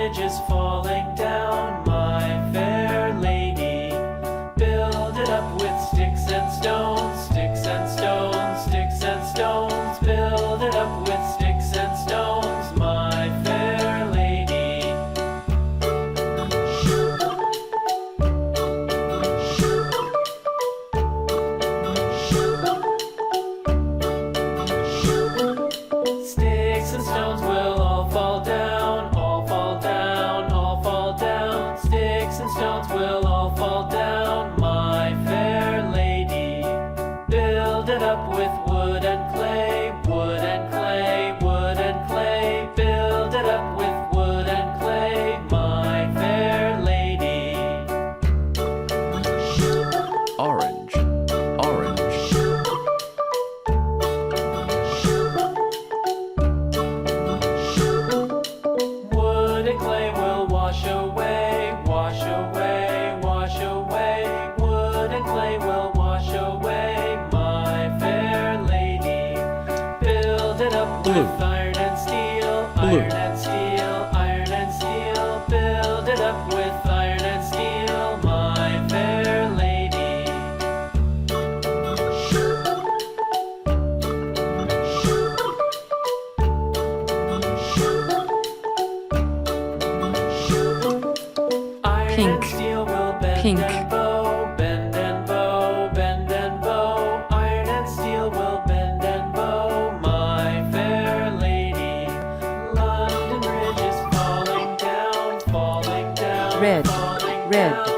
Bridge is falling down, my fair lady. Build it up with sticks and stones, sticks and stones, sticks and stones. Build it up with sticks and stones, my fair lady. Sticks and stones will all fall down, all fall down, all fall down. Sticks and stones will all fall down, my fair lady. Build it up with wood and clay, wood and clay, wood and clay. Build it up with wood and clay, my fair lady. Orange, orange. Wood and clay will wash away, wash away, wash away. Wood and clay will wash away, my fair lady. Build it up Blue. with iron and steel, Blue. iron and steel, iron and steel. Build it up with iron and steel, my fair lady. Iron Pink. and steel will bend Pink. and bow, bend and bow, bend and bow. Iron and steel will bend and bow, my fair lady. London Bridge is falling down, falling down, Red, falling red. down.